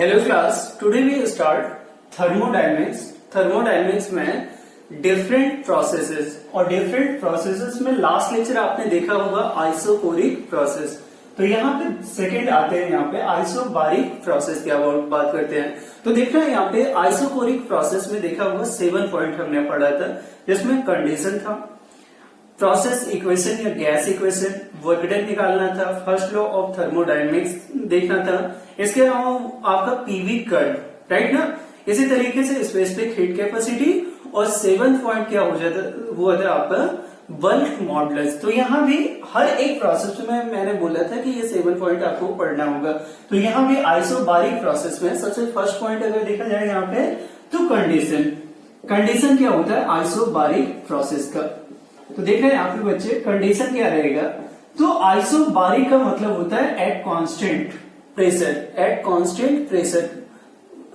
Hello class, today we start thermodynamics. Thermodynamics में different processes और different processes में last lecture आपने देखा होगा आइसोकोरिक प्रोसेस। तो यहाँ पे सेकंड आते हैं, यहाँ पे आइसोबारिक प्रोसेस की बात करते हैं। तो देख रहे हैं यहाँ पे आइसोकोरिक प्रोसेस में देखा होगा 7 पॉइंट हमने पढ़ा था, जिसमें कंडीशन था, प्रोसेस इक्वेशन या गैस इक्वेशन, वर्क डन निकालना था, फर्स्ट लॉ ऑफ थर्मोडायनेमिक्स देखना था, इसके अलावा आपका पीवी कर्व, राइट ना। इसी तरीके से स्पेसिफिक हीट कैपेसिटी और 7 पॉइंट क्या हुआ था आपका बल्क मॉडुलस। तो यहाँ भी हर एक प्रोसेस में मैंने बोला था कि ये 7 पॉइंट आपको पढ़ना होगा। तो यहाँ भी आइसोबारिक प्रोसेस में सबसे फर्स्ट पॉइंट अगर देखा जाए यहाँ पे तो कंडीशन क्या होता है आइसोबारिक प्रोसेस का। तो देख रहे हैं यहाँ पे बच्चे, कंडीशन क्या रहेगा, तो आइसोबारिक का मतलब होता है एट कांस्टेंट प्रेशर,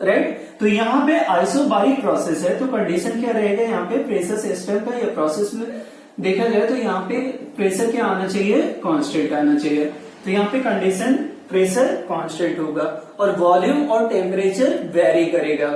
राइट। तो यहाँ पे आइसोबारिक प्रोसेस है, तो कंडीशन क्या रहेगा यहाँ पे प्रेशर सिस्टम का या प्रोसेस में देखा जाए तो यहाँ पे प्रेशर क्या आना चाहिए, कांस्टेंट आना चाहिए। तो यहाँ पे कंडीशन प्रेशर कांस्टेंट होगा और वॉल्यूम और टेम्परेचर वेरी करेगा,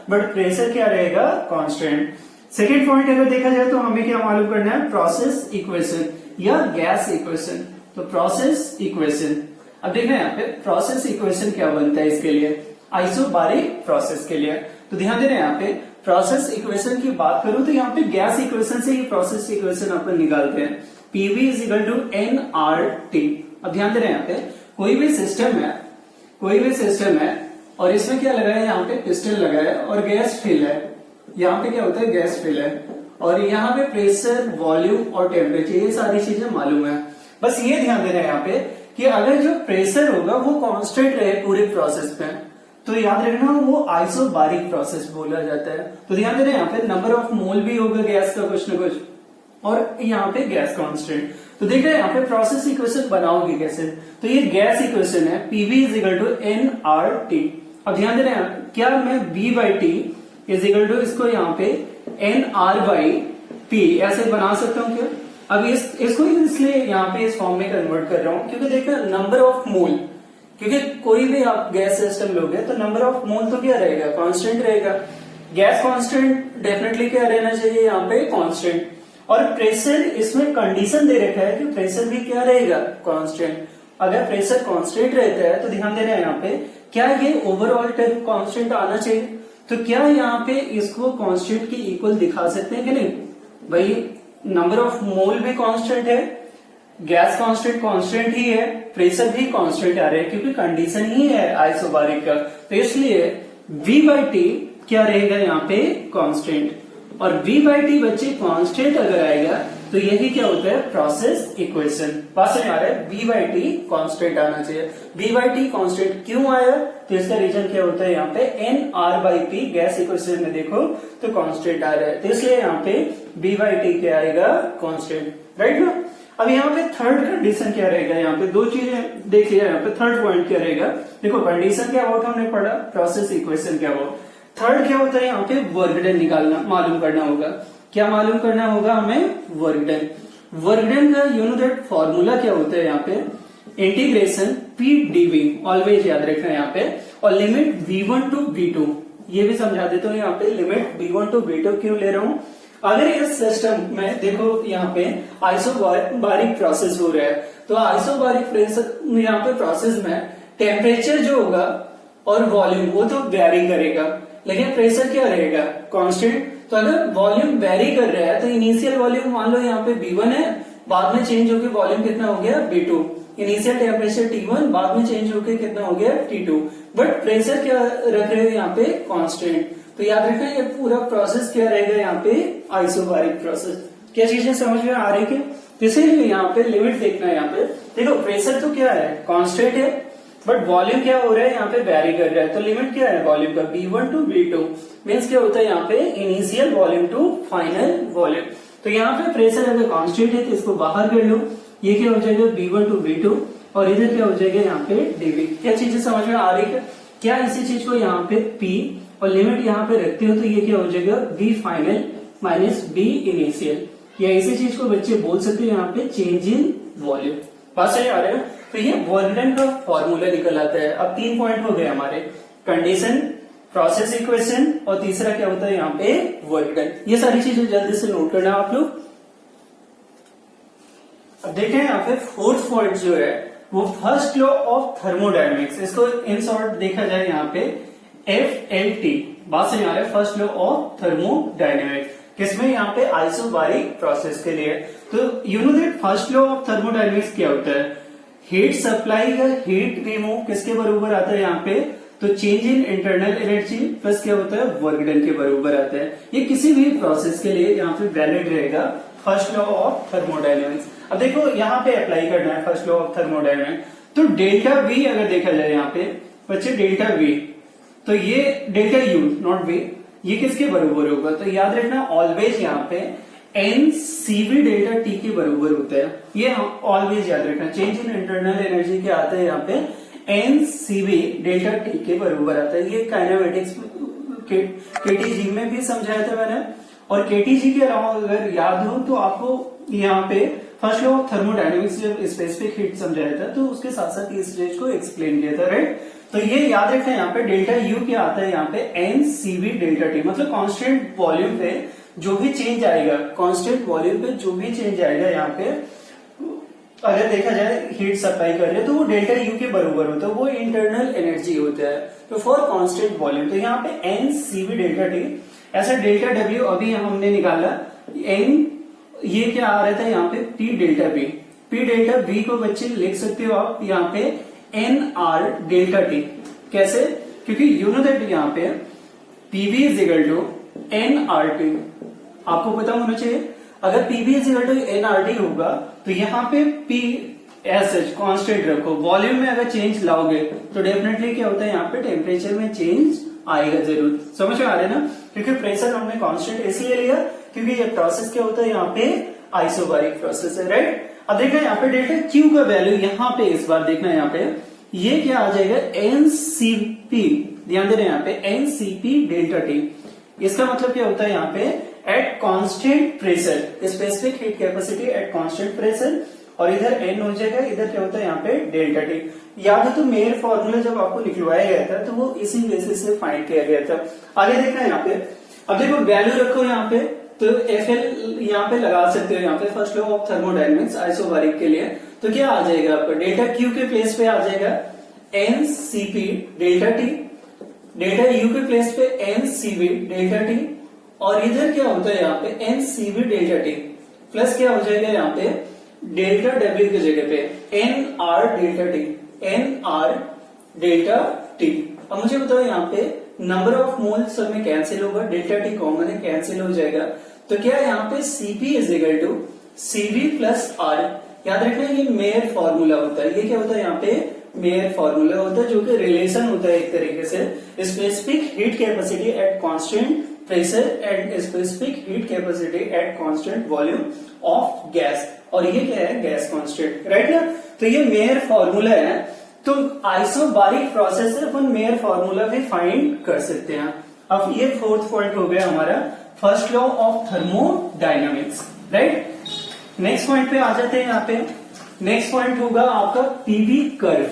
बट प्रेशर क्या रहेगा, कांस्टेंट। सेकेंड पॉइंट अगर देखा जाए तो हमें क्या मालूम करना है, प्रोसेस इक्वेशन या गैस इक्वेशन। तो प्रोसेस इक्वेशन, अब देखना है यहाँ पे प्रोसेस इक्वेशन क्या बनता है इसके लिए, आइसोबारिक प्रोसेस के लिए। तो ध्यान दे रहे हैं यहाँ पे प्रोसेस इक्वेशन की बात करूं तो यहाँ पे गैस इक्वेशन से ही प्रोसेस इक्वेशन अपन निकालते हैं, PV is equal to NRT. अब ध्यान दे रहे हैं यहाँ पे कोई भी सिस्टम है और इसमें क्या लगा है, यहाँ पे पिस्टन लगा है और गैस फिल है। यहाँ पे क्या होता है, गैस फिल है और यहाँ पे प्रेशर, वॉल्यूम और टेम्परेचर, ये सारी चीजें मालूम है। बस ये ध्यान देना है यहाँ पे कि अगर जो प्रेशर होगा वो कांस्टेंट रहे पूरे प्रोसेस में, तो याद रखना वो आइसोबारिक प्रोसेस बोला जाता है। तो ध्यान देना यहाँ पे नंबर ऑफ मोल भी होगा गैस का कुछ न कुछ, और यहाँ पे गैस कांस्टेंट। तो देख रहे हैं यहाँ पे प्रोसेस इक्वेशन बनाओगे कैसे, तो ये गैस इक्वेशन है, PV is equal to NRT. अब ध्यान देना क्या मैं B by T is equal to इसको यहाँ पे एन आर बाई पी ऐसे बना सकता हूँ क्या। अब इसको इसलिए यहाँ पे इस फॉर्म में कन्वर्ट कर रहा हूँ क्योंकि देखना नंबर ऑफ मोल, क्योंकि कोई भी आप गैस सिस्टम लोगे तो नंबर ऑफ मोल तो क्या रहेगा, कांस्टेंट रहेगा। गैस कांस्टेंट डेफिनेटली क्या रहना चाहिए यहाँ पे, कांस्टेंट। और प्रेशर इसमें कंडीशन दे रखा है कि प्रेशर भी क्या रहेगा, कांस्टेंट। अगर प्रेशर कांस्टेंट रहता है तो ध्यान देना है यहाँ पे क्या ये ओवरऑल टर्म कांस्टेंट आना चाहिए। तो क्या यहाँ पे इसको कांस्टेंट की इक्वल दिखा सकते हैं कि नहीं, भाई नंबर ऑफ मोल भी कांस्टेंट है, गैस कांस्टेंट ही है, प्रेशर भी कांस्टेंट आ रहा है क्योंकि कंडीशन ही है आइसोबारिक का। तो इसलिए V बाई टी क्या रहेगा यहाँ पे, कांस्टेंट। और V बाई टी बच्चे कांस्टेंट अगर आएगा तो यही क्या होता है, प्रोसेस इक्वेशन। पास में आ रहा है V बाई टी कांस्टेंट आना चाहिए। V बाई टी कांस्टेंट क्यों आया, तो इसका रीजन क्या होता है, यहाँ पे N R by P gas equation में देखो तो कांस्टेंट आ रहा है, तो इसलिए यहाँ पे V बाई टी क्या आएगा, कांस्टेंट, राइट ना। अब यहाँ पे थर्ड कंडीशन क्या रहेगा, यहाँ पे दो चीजें देख लिया, यहाँ पे थर्ड पॉइंट क्या रहेगा, देखो कंडीशन क्या हुआ था हमने पढ़ा, प्रोसेस इक्वेशन क्या हुआ, थर्ड क्या होता है यहाँ पे वर्क डन निकालना मालूम करना होगा। क्या मालूम करना होगा हमें, वर्क डन का यू नो दैट फॉर्मूला क्या होता है यहाँ पे, इंटीग्रेशन पी डीवी, ऑलवेज याद रखना है यहाँ पे, और लिमिट V1 टू V2। ये भी समझा देता हूँ यहाँ पे लिमिट V1 टू V2 क्यों ले रहा हूँ। अगर इस सिस्टम में देखो यहाँ पे आइसोबारिक प्रोसेस हो रहा है, तो आइसोबारिक यहाँ पे प्रोसेस में टेम्परेचर जो होगा और वॉल्यूम वो तो वेरी करेगा, लेकिन प्रेशर क्या रहेगा, कांस्टेंट। तो अगर वॉल्यूम वेरी कर रहा है तो इनिशियल वॉल्यूम मान लो यहाँ पे V1 है, बाद में चेंज होकर वॉल्यूम कितना हो गया, V2। इनिशियल टेम्परेचर T1, बाद में चेंज होकर कितना हो गया, T2। बट प्रेशर क्या रख रहे हो यहाँ पे, कांस्टेंट। तो याद रखना ये पूरा प्रोसेस क्या रहेगा यहाँ पे, आइसोबारिक प्रोसेस। क्या चीजें समझ में आ रही है, इसीलिए यहाँ पे लिमिट देखना है। यहाँ पे देखो प्रेशर तो क्या है, कांस्टेंट है, बट वॉल्यूम क्या हो रहा है यहाँ पे, वेरी कर रहा है। तो लिमिट क्या है वॉल्यूम का, V1 टू V2 मीन्स क्या होता है यहाँ पे, initial volume to final volume. तो यहाँ पे प्रेशर अगर कांस्टेंट है तो इसको बाहर कर लो, ये क्या हो जाएगा V1 टू V2 और इधर क्या हो जाएगा यहाँ पे dV। क्या चीजें समझ में आ रही है, क्या इसी चीज को यहाँ पे P और लिमिट यहाँ पे रखते हो तो ये क्या हो जाएगा, V final minus B initial, या इसी चीज को बच्चे बोल सकते हैं यहाँ पे चेंज इन वॉल्यूम। पास आ रहा है। तो ये वर्क डन का फॉर्मूला निकल आता है। अब 3 पॉइंट हो गए हमारे, कंडीशन, प्रोसेस इक्वेशन और तीसरा क्या होता है यहाँ पे वर्क डन। ये सारी चीजें जल्दी से नोट करना आप लोग। अब देखें यहाँ पे फोर्थ पॉइंट जो है वो फर्स्ट लॉ ऑफ थर्मोडायनेमिक्स, इसको इन शॉर्ट देखा जाए यहाँ पे FLT, बात समझ आ रहा है, फर्स्ट लॉ ऑफ थर्मोडायनेमिक्स, किसमें यहाँ पे आइसोबारिक प्रोसेस के लिए। तो you know that first law of thermodynamics क्या होता है, हीट सप्लाई या हीट रिमूव किसके बराबर आता है यहाँ पे, तो change in internal energy plus क्या होता है वर्क डन के बराबर आता है। ये किसी भी प्रोसेस के लिए यहाँ पे वैलिड रहेगा फर्स्ट लॉ ऑफ थर्मोडायनेमिक्स। अब देखो यहाँ पे अप्लाई करना है फर्स्ट लॉ ऑफ थर्मोडायनेमिक्स, तो डेल्टा V अगर देखा जाए यहाँ पे बच्चे डेल्टा V, तो ये डेल्टा U नॉट V, ये किसके बराबर होगा, तो याद रखना ऑलवेज यहाँ पे NCV डेल्टा T के बराबर होता है। ये ऑलवेज याद रखना, चेंज इन इंटरनल एनर्जी क्या आता है यहाँ पे NCV डेल्टा T के बराबर आता है। ये काइनेमेटिक्स KTG में भी समझाया था मैंने, और KTG के अलावा अगर याद हो तो आपको यहाँ पे फर्स्ट लॉ ऑफ थर्मोडायनेमिक्स जब स्पेसिफिक हीट समझाया था तो उसके साथ साथ इस स्टेज को एक्सप्लेन किया था, राइट। तो ये याद रखना यहाँ पे डेल्टा U क्या आता है यहाँ पे NCV डेल्टा T, मतलब कांस्टेंट वॉल्यूम पे जो भी चेंज आएगा, कांस्टेंट वॉल्यूम पे जो भी चेंज आएगा यहाँ पे अगर देखा जाए हीट सप्लाई कर रहे तो वो डेल्टा U के बराबर होता है, वो इंटरनल एनर्जी होता है। तो फॉर कांस्टेंट वॉल्यूम तो यहाँ पे NCV डेल्टा T, ऐसा डेल्टा W अभी हमने निकाला, N ये क्या आ रहा था यहाँ पे P delta B, P delta B को बच्चे लिख सकते हो आप यहाँ पे NR डेल्टा T, कैसे, क्योंकि यू नो दैट यहाँ पे PV is equal to NRT, आपको पता होना चाहिए। अगर PV is equal to NRT होगा तो यहाँ पे P एच कांस्टेंट रखो, वॉल्यूम में अगर चेंज लाओगे तो डेफिनेटली क्या होता है यहाँ पे टेम्परेचर में चेंज आएगा जरूर, समझ में आ रहा है ना, क्योंकि प्रेशर हमने कांस्टेंट इसलिए लिया क्योंकि ये प्रोसेस क्या होता है यहाँ पे आइसोबारिक प्रोसेस है, राइट। अब देखना यहाँ पे डेल्टा Q का वैल्यू यहाँ पे इस बार देखना यहाँ पे ये क्या आ जाएगा NCP, ध्यान दे रहे हैं यहाँ पे NCP डेल्टा T, इसका मतलब क्या होता है यहाँ पे eight constant pressure, specific heat capacity eight constant pressure, और इधर N हो जाएगा, इधर क्या होता है यहाँ पे डेल्टा T। याद है तो मेयर फॉर्मूला जब आपको लिखवाया गया था तो वो इसी बेसिस से फाइंड किया गया था। आगे देखना है यहाँ पे, अब देखो वैल्यू रखो यहाँ पे, तो FL यहाँ पे लगा सकते हो यहाँ पे first law of thermodynamics isobaric के लिए, तो क्या आ जाएगा आपका डेल्टा Q के प्लेस पे आ जाएगा NCP delta T, delta U के प्लेस पे NCV डेल्टा T, और इधर क्या होता है यहाँ पे NCV डेल्टा T प्लस क्या हो जाएगा यहाँ पे डेल्टा W की जगह पे NR delta T, NR delta T। अब मुझे बताओ यहाँ पे नंबर ऑफ मोल सब में कैंसिल होगा, डेल्टा T कॉमन है, कैंसिल हो जाएगा, तो क्या यहाँ पे Cp is equal to CV plus R। याद रखना ये मेयर फॉर्मूला होता है, ये क्या होता है यहाँ पे मेयर फॉर्मूला होता है, जो कि रिलेशन होता है एक तरीके से specific heat capacity eight constant pressure and specific heat capacity at constant volume of gas, और ये क्या है गैस कांस्टेंट, राइट ना। तो ये मेयर फॉर्मूला है, तो आइसोबारिक प्रोसेस से अपन मेयर फॉर्मूला भी फाइंड कर सकते हैं। अब ये फोर्थ पॉइंट हो गया हमारा first law of thermodynamics, right. Next point पे आ जाते हैं यहाँ पे, नेक्स्ट पॉइंट होगा आपका PV curve,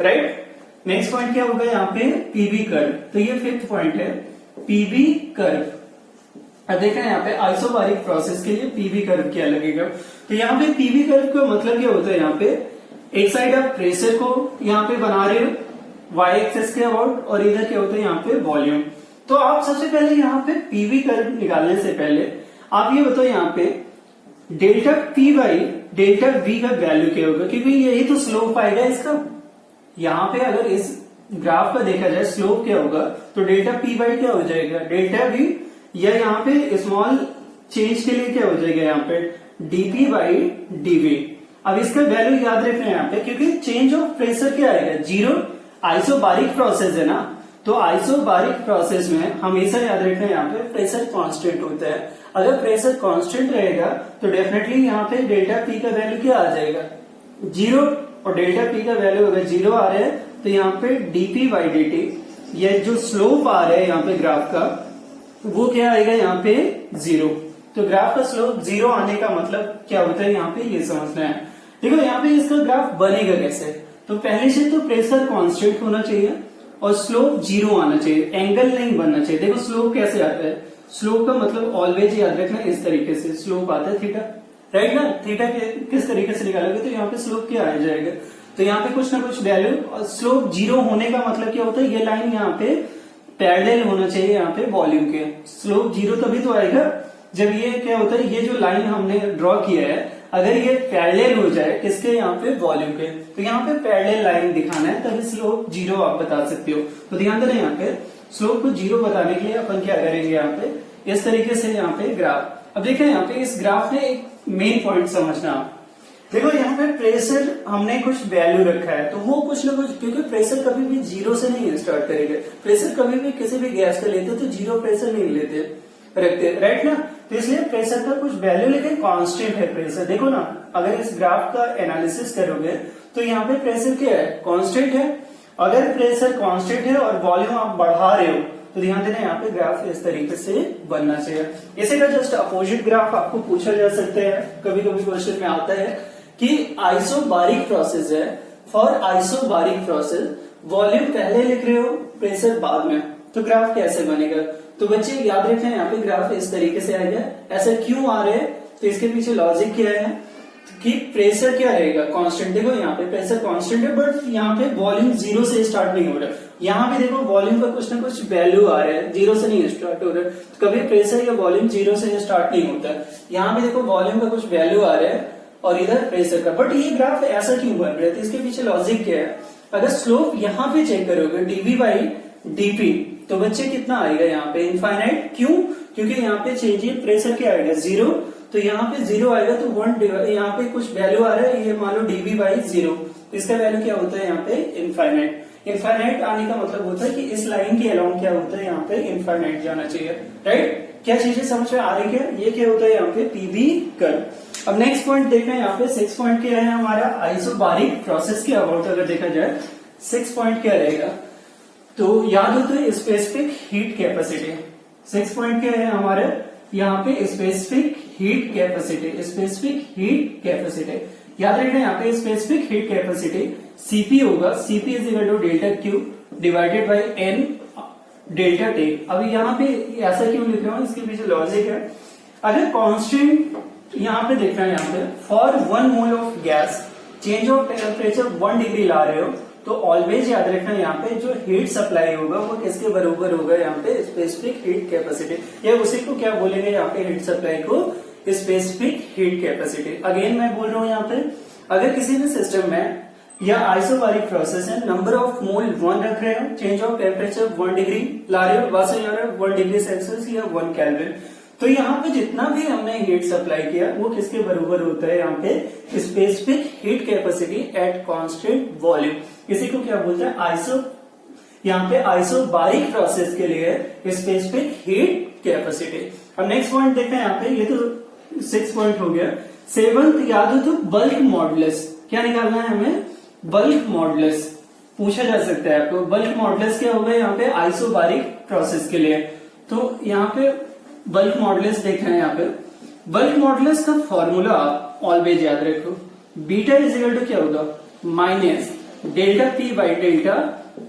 right. Next point क्या होगा यहाँ पे पीवी कर्व, तो ये फिफ्थ पॉइंट है पीवी कर्व। अब देखा यहाँ पे आइसोबारिक प्रोसेस के लिए पीवी कर्व क्या लगेगा, तो यहाँ पे पीवी कर्व का मतलब क्या होता है, यहाँ पे एक साइड आप प्रेशर को यहाँ पे बना रहे हो वाई एक्सेस के अबाउट, और इधर क्या होता है यहाँ पे वॉल्यूम। तो आप सबसे पहले यहाँ पे पीवी कर्व निकालने से पहले आप ये बताओ यहाँ पे delta P by delta we का वैल्यू क्या होगा, क्योंकि यही तो स्लोप आएगा इसका। यहाँ पे अगर इस ग्राफ का देखा जाए स्लोप क्या होगा, तो डेल्टा पी बाई क्या हो जाएगा डेल्टा वी, या यहाँ पे स्मॉल चेंज के लिए क्या हो जाएगा यहाँ पे डीपी बाई डीवी। अब इसका वैल्यू याद रखना है यहाँ पे, क्योंकि चेंज ऑफ प्रेशर क्या आएगा जीरो, आइसोबारिक प्रोसेस है ना, तो आइसोबारिक प्रोसेस में हमेशा याद रखना है यहाँ पे प्रेशर कांस्टेंट होता है। अगर प्रेशर कांस्टेंट रहेगा तो डेफिनेटली यहाँ पे डेल्टा पी का वैल्यू क्या आ जाएगा जीरो, और डेल्टा पी का वैल्यू अगर जीरो आ रहा है तो यहाँ पे डीपी बाई डी, ये जो स्लोप आ रहा है यहाँ पे ग्राफ का वो क्या आएगा यहाँ पे जीरो। तो ग्राफ का स्लोप जीरो आने का मतलब क्या होता है यहाँ पे ये समझना है। देखो यहाँ पे इसका ग्राफ बनेगा कैसे, तो पहले से तो प्रेशर कांस्टेंट होना चाहिए और स्लोप जीरो आना चाहिए, एंगल नहीं बनना चाहिए। देखो स्लोप कैसे आता है, स्लोप का मतलब ऑलवेज याद रखना इस तरीके से स्लोप आता है थीटा, राइट ना। थीटा किस तरीके से निकालोगे तो यहाँ पे स्लोप क्या आ जाएगा, तो यहाँ पे कुछ ना कुछ वैल्यू, और स्लोप जीरो होने का मतलब क्या होता है, ये लाइन यहाँ पे पैरेलल होना चाहिए यहाँ पे वॉल्यूम के। स्लोप जीरो तभी तो आएगा जब ये क्या होता है, ये जो लाइन हमने ड्रॉ किया है अगर ये पैरेलल हो जाए किसके, यहाँ पे वॉल्यूम के, तो यहाँ पे पैरेलल लाइन दिखाना है तभी स्लोप जीरो आप बता सकते हो। तो ध्यान देना यहाँ पे स्लोप को जीरो बताने के लिए अपन क्या करेंगे, यहाँ पे इस तरीके से यहाँ पे ग्राफ। अब देखिए यहाँ पे इस ग्राफ में एक मेन पॉइंट समझना, देखो यहाँ पे प्रेशर हमने कुछ वैल्यू रखा है तो वो कुछ ना कुछ, क्योंकि प्रेशर कभी भी जीरो से नहीं स्टार्ट करेगा, प्रेशर कभी भी किसी भी गैस का लेते तो जीरो प्रेशर नहीं लेते रखते, राइट ना। तो इसलिए प्रेशर का कुछ वैल्यू लेकिन कांस्टेंट है प्रेशर। देखो ना अगर इस ग्राफ का एनालिसिस करोगे तो यहाँ पे प्रेशर क्या है, कांस्टेंट है। अगर प्रेशर कांस्टेंट है और वॉल्यूम आप बढ़ा रहे हो तो ध्यान देना यहाँ पे ग्राफ इस तरीके से बनना चाहिए। इसी का जस्ट अपोजिट ग्राफ आपको पूछा जा सकता है, कभी कभी क्वेश्चन में आता है कि आइसोबारिक प्रोसेस है, फॉर आइसोबारिक प्रोसेस वॉल्यूम पहले लिख रहे हो प्रेशर बाद में, तो ग्राफ कैसे बनेगा। तो बच्चे याद रखें यहाँ पे ग्राफ इस तरीके से आएगा, ऐसा क्यों आ रहा है, तो इसके पीछे लॉजिक क्या है कि प्रेशर क्या रहेगा, कांस्टेंट। देखो यहाँ पे प्रेशर कांस्टेंट है बट यहाँ पे वॉल्यूम जीरो से स्टार्ट नहीं हो रहा है, यहाँ पे देखो वॉल्यूम का कुछ ना कुछ वैल्यू आ रहा है, जीरो से नहीं स्टार्ट हो रहा है। तो कभी प्रेशर या वॉल्यूम जीरो से स्टार्ट नहीं होता है, यहाँ पे देखो वॉल्यूम का कुछ वैल्यू आ रहा है और इधर प्रेशर का, बट ये ग्राफ ऐसा क्यों बन रहा है, तो इसके पीछे लॉजिक क्या है। अगर स्लोप यहाँ पे चेक करोगे डीवी बाई डीपी तो बच्चे कितना आएगा यहाँ पे, इनफाइनाइट। क्यों, क्योंकि यहाँ पे चेंज इन प्रेशर क्या आएगा, जीरो, तो यहाँ पे जीरो आएगा तो वन, यहाँ पे कुछ वैल्यू आ रहा है, ये मान लो डीवी बाई जीरो, इसका वैल्यू क्या होता है यहाँ पे, इनफाइनाइट। इनफाइनाइट आने का मतलब होता है कि इस लाइन के अलाउंग क्या होता है यहाँ पे, इनफाइनाइट जाना चाहिए, राइट। क्या चीजें समझ में आ रही है, ये क्या होता है यहाँ पे पीवी कर्व। अब नेक्स्ट पॉइंट देखना है यहाँ पे, 6 पॉइंट क्या है हमारा, आइसोबारिक प्रोसेस के अबाउट अगर देखा जाए 6 पॉइंट क्या रहेगा, तो याद हो तो स्पेसिफिक हीट कैपेसिटी। 6 पॉइंट क्या है हमारे यहाँ पे, specific heat capacity, specific heat capacity याद रखना। यहाँ पे स्पेसिफिक हीट कैपेसिटी सीपी होगा, CP is equal to delta Q divided by N delta T. अभी यहाँ पे ऐसा क्यों लिख रहा हूँ, इसके पीछे लॉजिक है। अगर कांस्टेंट यहाँ पे देखना है, यहाँ पे for 1 mole of gas change of temperature 1 degree ला रहे हो तो ऑलवेज याद रखना यहाँ पे जो हीट सप्लाई होगा वो किसके बराबर होगा, यहाँ पे स्पेसिफिक हीट कैपेसिटी, या उसी को क्या बोलेंगे यहाँ पे, हीट सप्लाई को स्पेसिफिक हीट कैपेसिटी। अगेन मैं बोल रहा हूँ यहाँ पे, अगर किसी भी सिस्टम में या आइसोबारिक प्रोसेस है, नंबर ऑफ मोल 1 रख रहे हो, चेंज ऑफ टेम्परेचर 1 डिग्री ला रहे हो, वैसे ला रहे हो 1 डिग्री सेल्सियस या 1 केल्विन, तो यहाँ पे जितना भी हमने हीट सप्लाई किया वो किसके बराबर होता है, यहाँ पे specific heat capacity at constant volume. इसी को क्या बोलते हैं, आइसो, यहाँ पे आइसोबारिक प्रोसेस के लिए स्पेसिफिक हीट कैपेसिटी। अब नेक्स्ट पॉइंट देखते हैं यहाँ पे, ये तो 6 पॉइंट हो गया। 7th याद हो तो बल्क मॉडुलस, क्या निकालना है हमें, बल्क मॉडुलस पूछा जा सकता है आपको। बल्क मॉडुलस क्या होगा यहाँ पे, आइसोबारिक प्रोसेस के लिए, तो यहाँ पे बल्क मॉडुलस देखना है। यहाँ पे बल्क मॉडुलस का फॉर्मूला आप ऑलवेज याद रखो, बीटा इज इक्वल टू क्या होगा, minus delta P by delta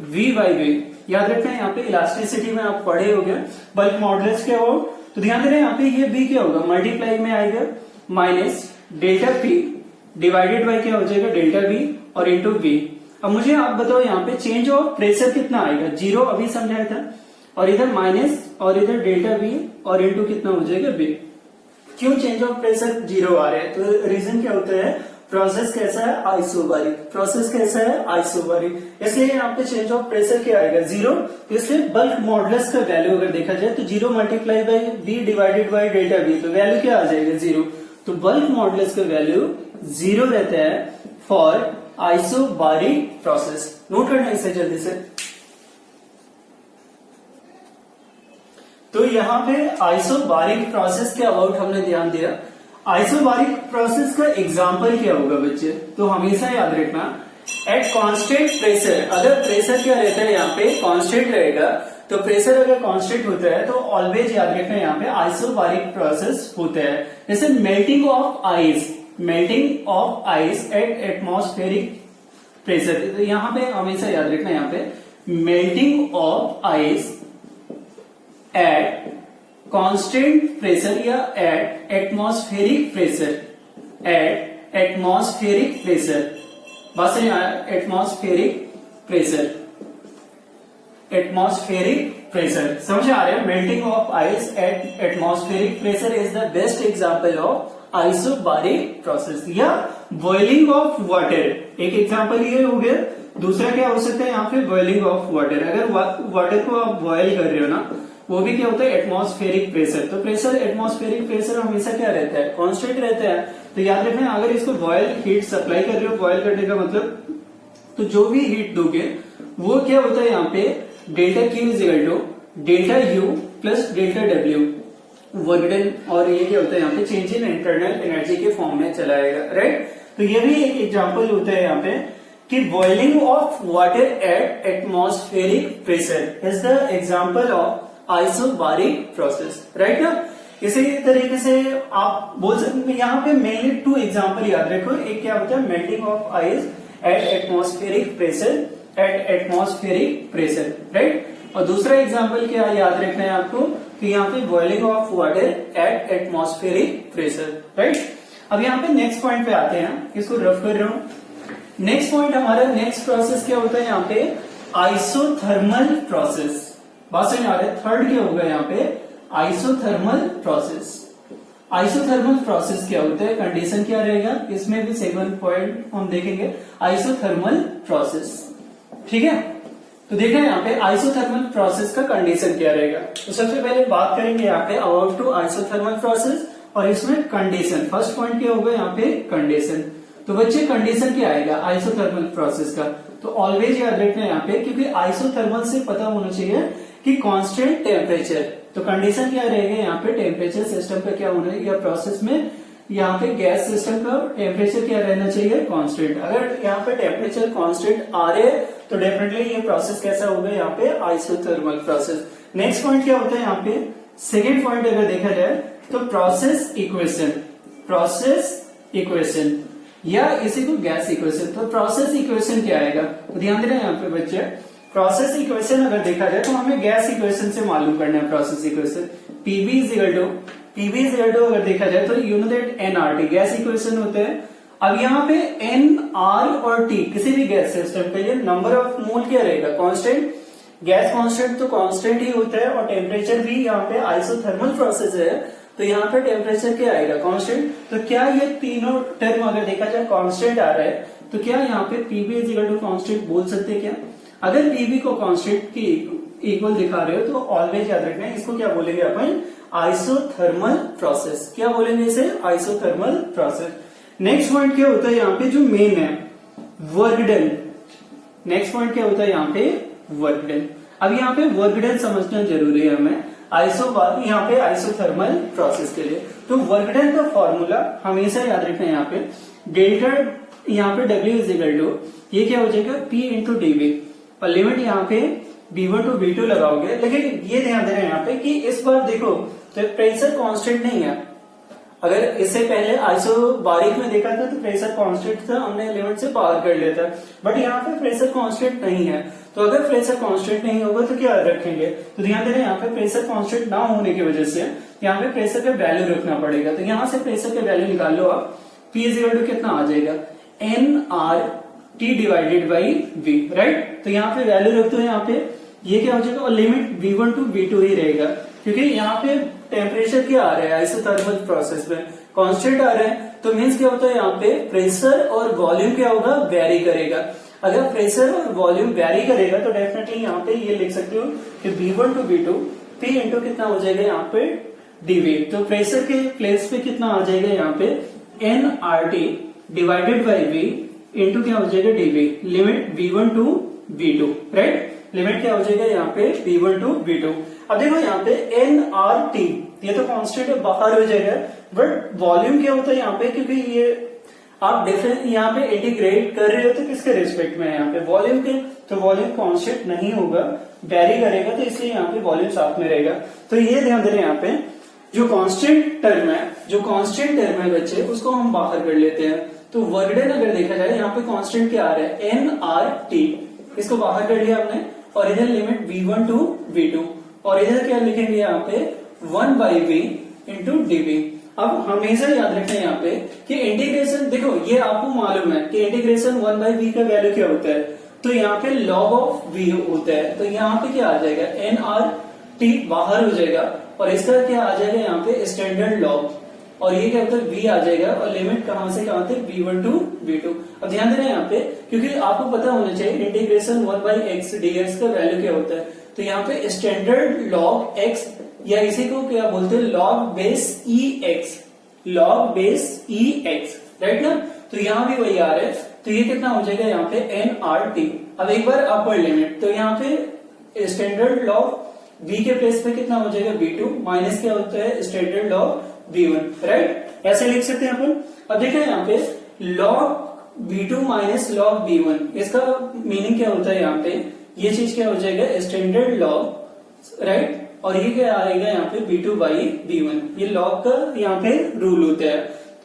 V by V. याद रखना है यहाँ पे इलास्टिसिटी में आप पढ़े हो गए, बल्क मॉडुलस क्या हो, तो ध्यान देना यहाँ पे ये बी क्या होगा, मल्टीप्लाई में आएगा minus delta P divided by क्या हो जाएगा, डेल्टा वी और इंटू वी। अब मुझे आप बताओ यहाँ पे चेंज ऑफ प्रेशर कितना आएगा, जीरो अभी समझाया था, और इधर माइनस और इधर डेल्टा वी और इंटू कितना हो जाएगा बी। क्यों चेंज ऑफ प्रेशर जीरो आ रहा है, तो रीजन क्या होता है, प्रोसेस कैसा है, आइसोबारिक, प्रोसेस कैसा है, आइसोबारिक, इसलिए यहाँ पे चेंज ऑफ प्रेशर क्या आएगा, जीरो। तो इसलिए बल्क मॉडुलस का वैल्यू अगर देखा जाए तो zero multiply by B divided by delta B, तो वैल्यू क्या आ जाएगा, जीरो। तो बल्क मॉडुलस का वैल्यू जीरो रहता है फॉर आइसोबारिक प्रोसेस। नोट करना इसे जल्दी से। तो यहाँ पे आइसोबारिक प्रोसेस के अबाउट हमने ध्यान दिया। आइसोबारिक प्रोसेस का एग्जाम्पल क्या होगा बच्चे, तो हमेशा याद रखना एट कांस्टेंट प्रेशर, अगर प्रेशर क्या रहता है यहाँ पे कांस्टेंट रहेगा, तो प्रेशर अगर कांस्टेंट होता है तो ऑलवेज याद रखना यहाँ पे आइसोबारिक प्रोसेस होता है। जैसे melting of ice, melting of ice at atmospheric pressure. तो यहां पे हमेशा याद रखना, यहां पे melting of ice at constant pressure या at atmospheric pressure, at atmospheric pressure, बस एटमॉस्फेरिक प्रेशर, एटमॉस्फेरिक प्रेशर समझ आ रहा है। Melting of ice at atmospheric pressure is the best example of isobaric process. या बॉइलिंग ऑफ वाटर, एक example ये हो गया। दूसरा क्या हो सकता है यहाँ पे, बॉइलिंग ऑफ वाटर। अगर वाटर को आप बॉयल कर रहे हो ना, वो भी क्या होता है, एटमॉस्फेरिक प्रेशर। तो प्रेशर, एटमॉस्फेरिक प्रेशर हमेशा क्या रहता है, कांस्टेंट रहता है। तो याद रखना, अगर इसको बॉयल हीट सप्लाई कर रहे हो, बॉयल करने का मतलब, तो जो भी हीट दोगे वो क्या होता है यहाँ पे, delta Q is equal to delta U plus delta W work done. और ये क्या होता है यहाँ पे, चेंज इन इंटरनल एनर्जी के फॉर्म में चला आएगा, राइट। तो ये भी एक एग्जांपल होता है यहाँ पे कि boiling of water at atmospheric pressure is the example of isobaric process, right ना। इसी तरीके से आप बोल सकते हैं, यहाँ पे मेनली 2 एग्जांपल याद रखो। एक क्या होता है, melting of ice at atmospheric pressure, at atmospheric pressure, right. और दूसरा एग्जांपल क्या याद रखना है आपको, कि यहाँ पे boiling of water at atmospheric pressure, right. अब यहाँ पे नेक्स्ट पॉइंट पे आते हैं, इसको रफ कर रहा हूं। नेक्स्ट पॉइंट हमारा, नेक्स्ट प्रोसेस क्या होता है यहाँ पे, आइसोथर्मल प्रोसेस। बात समझ आ रहा है। थर्ड क्या होगा यहाँ पे, आइसोथर्मल प्रोसेस। आइसोथर्मल प्रोसेस क्या होता है, कंडीशन क्या रहेगा, इसमें भी 7 पॉइंट हम देखेंगे। आइसोथर्मल प्रोसेस, ठीक है। तो देखा यहाँ पे आइसोथर्मल प्रोसेस का कंडीशन क्या रहेगा। तो सबसे पहले बात करेंगे यहाँ पे अबाउट टू आइसोथर्मल प्रोसेस, और इसमें कंडीशन। फर्स्ट पॉइंट क्या होगा यहाँ पे, कंडीशन। तो बच्चे कंडीशन क्या आएगा आइसोथर्मल प्रोसेस का, तो ऑलवेज याद रखना यहाँ पे, क्योंकि आइसोथर्मल से पता होना चाहिए कि कांस्टेंट टेम्परेचर। तो कंडीशन क्या रहेगा यहाँ पे, टेम्परेचर सिस्टम पे क्या होना है, या प्रोसेस में यहाँ पे गैस सिस्टम का टेम्परेचर क्या रहना चाहिए, कांस्टेंट। अगर यहाँ पे टेम्परेचर कांस्टेंट आ रहे हैं तो डेफिनेटली ये प्रोसेस कैसा होगा यहाँ पे, आइसोथर्मल प्रोसेस। नेक्स्ट पॉइंट क्या होता है यहाँ पे, सेकेंड पॉइंट अगर देखा जाए तो प्रोसेस इक्वेशन, प्रोसेस इक्वेशन या इसी को गैस इक्वेशन। तो प्रोसेस इक्वेशन क्या आएगा, तो ध्यान देना यहाँ पे बच्चे, प्रोसेस इक्वेशन अगर देखा जाए तो हमें गैस इक्वेशन से मालूम करना है process equation. PV is equal to अगर देखा जाए तो you know that NRT gas equation होते हैं। अब यहाँ पे एन, आर और टी किसी भी गैस सिस्टम के लिए नंबर ऑफ मोल क्या रहेगा, कांस्टेंट। गैस कांस्टेंट तो कांस्टेंट ही होता है, और टेम्परेचर भी यहाँ पे आइसोथर्मल प्रोसेस है तो यहाँ पे टेम्परेचर क्या आएगा, कांस्टेंट। तो क्या ये तीनों टर्म अगर देखा जाए कांस्टेंट आ रहा है, तो क्या यहाँ पे PV is equal to constant बोल सकते हैं क्या। अगर पीवी को कांस्टेंट की इक्वल दिखा रहे हो तो ऑलवेज याद रखना है, इसको क्या बोलेंगे अपन, आइसोथर्मल प्रोसेस। क्या बोलेंगे इसे, आइसोथर्मल प्रोसेस। नेक्स्ट पॉइंट क्या होता है यहाँ पे, जो मेन है, वर्क डन। नेक्स्ट पॉइंट क्या होता है यहाँ पे, वर्क डन। अब यहाँ पे वर्क डन समझना जरूरी है हमें यहाँ पे आइसोथर्मल प्रोसेस के लिए। तो वर्क डन का फॉर्मूला हमेशा याद रखना है यहाँ पे, डेल्टा यहाँ पे W इज इक्वल टू, ये क्या हो जाएगा, P इंटू डीवी, और लिमिट यहाँ पे B1 टू B2 लगाओगे। लेकिन ये ध्यान देना यहाँ पे कि इस बार देखो तो प्रेशर कांस्टेंट नहीं है। अगर इससे पहले आइसोबारिक में देखा था तो प्रेशर कांस्टेंट था, हमने लिमिट से पार कर लिया था, बट यहाँ पे प्रेशर कांस्टेंट नहीं है। तो अगर प्रेशर कांस्टेंट नहीं होगा तो क्या रखेंगे, तो ध्यान देना यहाँ पे प्रेशर कांस्टेंट ना होने की वजह से यहाँ पे प्रेशर का वैल्यू रखना पड़ेगा। तो यहाँ से प्रेशर का वैल्यू निकाल लो आप, P इज इक्वल टू कितना आ जाएगा, NRT divided by V, right. तो यहाँ पे वैल्यू रखते हो, यहाँ पे ये क्या हो जाएगा, और लिमिट B1 टू B2 ही रहेगा, क्योंकि यहाँ पे टेम्परेचर क्या आ रहा है आइसोथर्मल प्रोसेस में, कांस्टेंट आ रहा है। तो मीन्स क्या होता है यहाँ पे प्रेशर और वॉल्यूम क्या होगा, वेरी करेगा। अगर प्रेशर और वॉल्यूम वेरी करेगा तो डेफिनेटली यहाँ पे ये लिख सकते हो कि B1 to B2 P into कितना हो जाएगा यहाँ पे dV। तो प्रेशर के प्लेस पे कितना आ जाएगा यहाँ पे NRT divided by V into क्या हो जाएगा dV, limit B1 to B2, right. Limit क्या हो जाएगा यहाँ पे B1 टू B2। अब देखो यहाँ पे NRT ये तो कांस्टेंट है, बाहर हो जाएगा, बट वॉल्यूम क्या होता है यहाँ पे, क्योंकि ये आप डिफरेंट यहाँ पे इंटीग्रेट कर रहे हो तो किसके रिस्पेक्ट में है यहाँ पे, वॉल्यूम के। तो वॉल्यूम कांस्टेंट नहीं होगा, वेरी करेगा, तो इसलिए यहाँ पे वॉल्यूम साथ में रहेगा। तो ये ध्यान देना यहाँ पे जो कांस्टेंट टर्म है बच्चे, उसको हम बाहर कर लेते हैं। तो वर्क डन अगर देखा जाए, यहाँ पे कांस्टेंट क्या आ रहा है, nRT, इसको बाहर कर लिया हमने, और इधर लिमिट v1 टू v2, और इधर क्या लिखेंगे यहाँ पे 1/v इंटू dv। अब हमेशा याद रखना यहाँ पे कि इंटीग्रेशन, देखो ये आपको मालूम है कि इंटीग्रेशन 1/v का वैल्यू क्या होता है, तो यहाँ पे log ऑफ v होता है। तो यहाँ पे क्या आ जाएगा, nRT बाहर हो जाएगा, और इसका क्या आ जाएगा यहाँ पे स्टैंडर्ड लॉग, और ये क्या होता है v आ जाएगा, और लिमिट कहां से कहां तक, v1 टू v2। अब ध्यान देना यहाँ पे, क्योंकि आपको पता होना चाहिए इंटीग्रेशन 1/x dx का वैल्यू क्या होता है। तो यहाँ पे स्टैंडर्ड लॉग x, या इसी को क्या बोलते हैं, लॉग बेस ex, राइट ना। तो यहाँ भी वही आ रहा है, तो ये कितना हो जाएगा यहाँ पे nRT। अब एक बार अपर लिमिट, तो यहाँ पे स्टैंडर्ड लॉग v के प्लेस पे कितना हो जाएगा, v2 माइनस क्या होता है, स्टैंडर्ड लॉग v1, राइट, ऐसे लिख सकते हैं अपन। अब देखिए यहाँ पे log v2 minus log v1, इसका मीनिंग क्या होता है, यहाँ पे ये चीज क्या हो जाएगा, स्टैंडर्ड लॉग, राइट, और ये क्या आएगा यहाँ पे v2 बाई v1। ये लॉग का यहाँ पे रूल होता है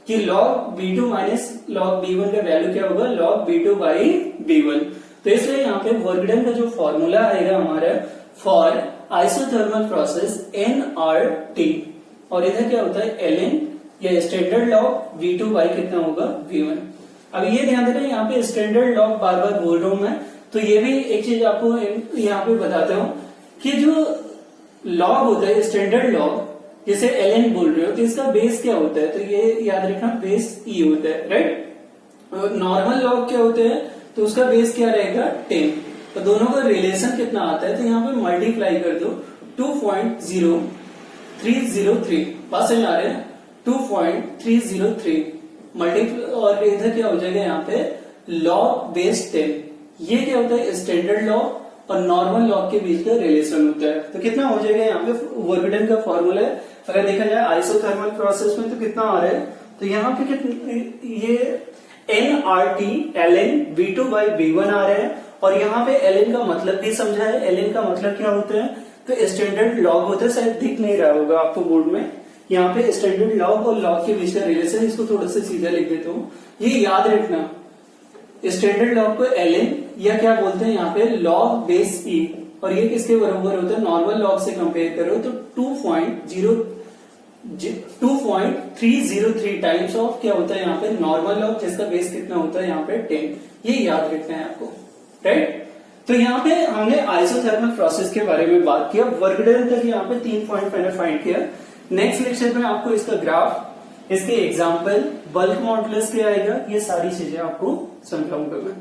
कि log v2 minus log v1 का वैल्यू क्या होगा, log v2 बाई v1। तो इसलिए यहाँ पे वर्क डन का जो फॉर्मूला आएगा हमारा फॉर आइसोथर्मल प्रोसेस nRT, और इधर क्या होता है ln, या स्टैंडर्ड लॉग v2 बाई कितना होगा, v1। अब ये ध्यान देना, यहाँ पे स्टैंडर्ड लॉग बार बार बोल रहा हूं मैं, तो ये भी एक चीज आपको यहाँ पे बताता हूँ कि जो लॉग होता है, स्टैंडर्ड लॉग, जैसे ln बोल रहे हो, तो इसका बेस क्या होता है, तो ये याद रखना, बेस e होता है, राइट। नॉर्मल लॉग क्या होते हैं, तो उसका बेस क्या रहेगा, 10। तो दोनों का रिलेशन कितना आता है, तो यहाँ पे मल्टीप्लाई कर दो 2.0303, बात समझ आ रहे हैं, 2.303 मल्टीप्लाई, और इधर क्या हो जाएगा यहाँ पे लॉग बेस 10। ये क्या होता है, स्टैंडर्ड लॉग और नॉर्मल लॉग के बीच का रिलेशन होता है। तो कितना हो जाएगा यहाँ पे वर्क डन का फॉर्मूला है, अगर देखा जाए आइसोथर्मल प्रोसेस में, तो कितना आ रहा है, तो यहाँ पे कितना, ये nRT ln v2 by v1 आ रहा है, और यहाँ पे ln का मतलब भी समझा है। ln का मतलब क्या होता है, तो स्टैंडर्ड लॉग होता है, शायद दिख नहीं रहा होगा आपको बोर्ड में, यहाँ पे स्टैंडर्ड लॉग और लॉग के बीच का रिलेशन, इसको थोड़ा सा सीधा लिख देता हूँ। ये याद रखना, स्टैंडर्ड लॉग को ln या क्या बोलते हैं यहाँ पे log बेस e, और ये किसके बराबर होता है, नॉर्मल लॉग से कंपेयर करो तो 2.303 टाइम्स ऑफ क्या होता है यहाँ पे नॉर्मल लॉग, जिसका बेस कितना होता है यहाँ पे 10। ये याद रखना है आपको, राइट। तो यहाँ पे हमने आइसोथर्मल प्रोसेस के बारे में बात किया, वर्क डन तक यहाँ पे 3 पॉइंट मैंने फाइंड किया। नेक्स्ट लेक्चर में आपको इसका ग्राफ, इसके एग्जाम्पल, बल्क मॉडुलस क्या आएगा, ये सारी चीजें आपको समझाऊंगा मैं।